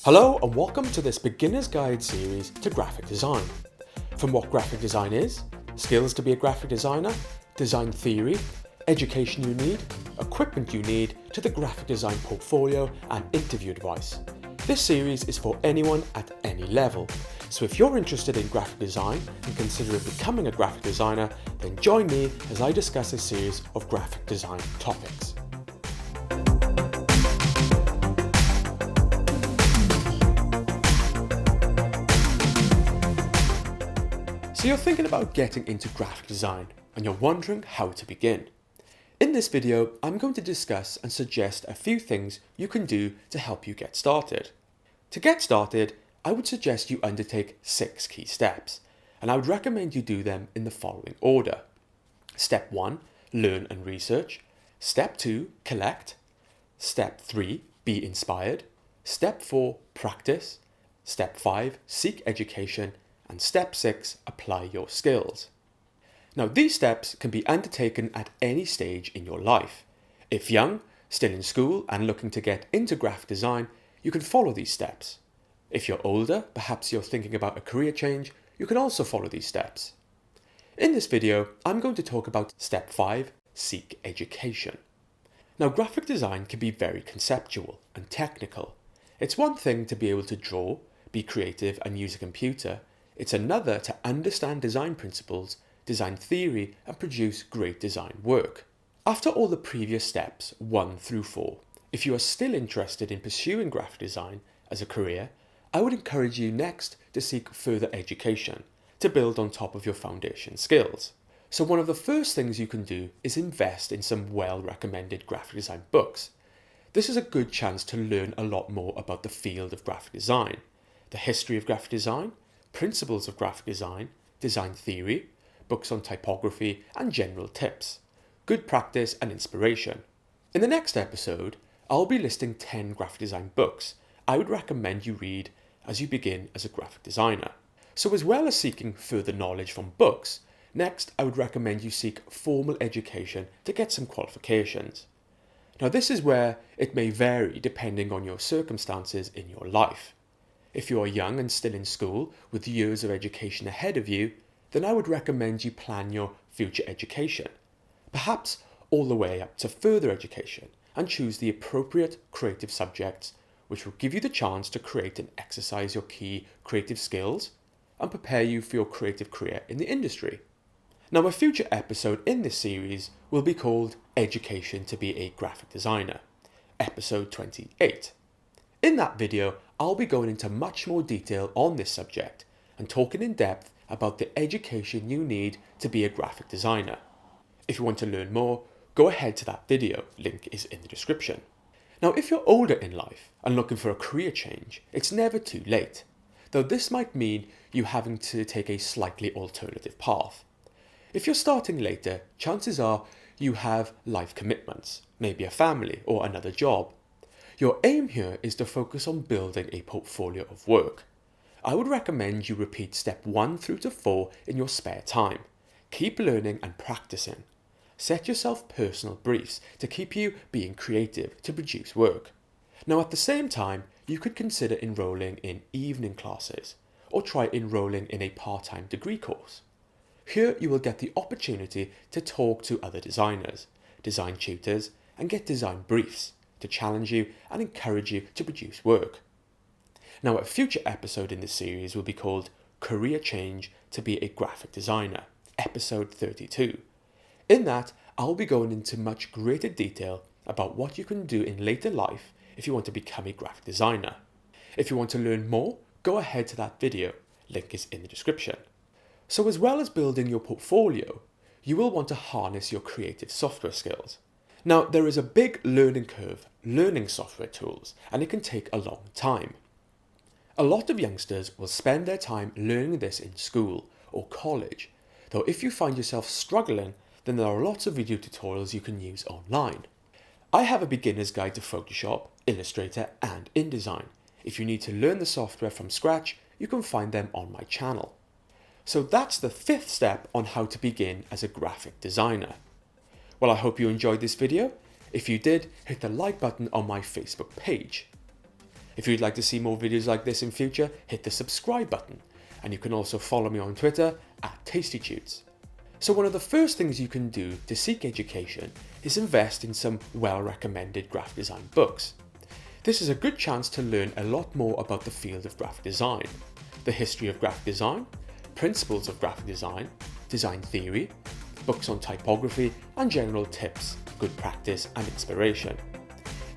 Hello and welcome to this beginner's guide series to graphic design. From what graphic design is, skills to be a graphic designer, design theory, education you need, equipment you need, to the graphic design portfolio and interview advice. This series is for anyone at any level, so if you're interested in graphic design and consider becoming a graphic designer, then join me as I discuss a series of graphic design topics. So you're thinking about getting into graphic design and you're wondering how to begin. In this video, I'm going to discuss and suggest a few things you can do to help you get started. To get started, I would suggest you undertake 6 key steps, and I would recommend you do them in the following order. Step 1, learn and research. Step 2, collect. Step 3, be inspired. Step 4, practice. Step 5, seek education. And step 6, apply your skills. Now these steps can be undertaken at any stage in your life. If young, still in school and looking to get into graphic design, you can follow these steps. If you're older, perhaps you're thinking about a career change, you can also follow these steps. In this video, I'm going to talk about step 5, seek education. Now graphic design can be very conceptual and technical. It's one thing to be able to draw, be creative and use a computer. It's another to understand design principles, design theory, and produce great design work. After all the previous steps, 1 through 4, if you are still interested in pursuing graphic design as a career, I would encourage you next to seek further education to build on top of your foundation skills. So one of the first things you can do is invest in some well-recommended graphic design books. This is a good chance to learn a lot more about the field of graphic design, the history of graphic design, principles of graphic design, design theory, books on typography, and general tips, good practice and inspiration. In the next episode, I'll be listing 10 graphic design books I would recommend you read as you begin as a graphic designer. So as well as seeking further knowledge from books, next I would recommend you seek formal education to get some qualifications. Now this is where it may vary depending on your circumstances in your life. If you are young and still in school with years of education ahead of you, then I would recommend you plan your future education, perhaps all the way up to further education, and choose the appropriate creative subjects which will give you the chance to create and exercise your key creative skills and prepare you for your creative career in the industry. Now a future episode in this series will be called Education to be a Graphic Designer, episode 28. In that video, I'll be going into much more detail on this subject and talking in depth about the education you need to be a graphic designer. If you want to learn more, go ahead to that video, link is in the description. Now if you're older in life and looking for a career change, it's never too late, though this might mean you having to take a slightly alternative path. If you're starting later, chances are you have life commitments, maybe a family or another job. Your aim here is to focus on building a portfolio of work. I would recommend you repeat step 1 through to 4 in your spare time. Keep learning and practicing. Set yourself personal briefs to keep you being creative to produce work. Now at the same time, you could consider enrolling in evening classes or try enrolling in a part-time degree course. Here you will get the opportunity to talk to other designers, design tutors, and get design briefs to challenge you and encourage you to produce work. Now a future episode in this series will be called Career Change to be a Graphic Designer, episode 32. In that, I'll be going into much greater detail about what you can do in later life if you want to become a graphic designer. If you want to learn more, go ahead to that video, link is in the description. So as well as building your portfolio, you will want to harness your creative software skills. Now there is a big learning curve learning software tools, and it can take a long time. A lot of youngsters will spend their time learning this in school or college, though if you find yourself struggling, then there are lots of video tutorials you can use online. I have a beginner's guide to Photoshop, Illustrator and InDesign. If you need to learn the software from scratch, you can find them on my channel. So that's the 5th step on how to begin as a graphic designer. Well, I hope you enjoyed this video. If you did, hit the like button on my Facebook page. If you'd like to see more videos like this in future, hit the subscribe button. And you can also follow me on Twitter @TastyTunes. So one of the first things you can do to seek education is invest in some well-recommended graphic design books. This is a good chance to learn a lot more about the field of graphic design, the history of graphic design, principles of graphic design, design theory, books on typography, and general tips, good practice, and inspiration.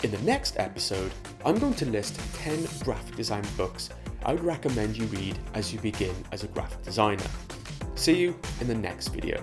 In the next episode, I'm going to list 10 graphic design books I would recommend you read as you begin as a graphic designer. See you in the next video.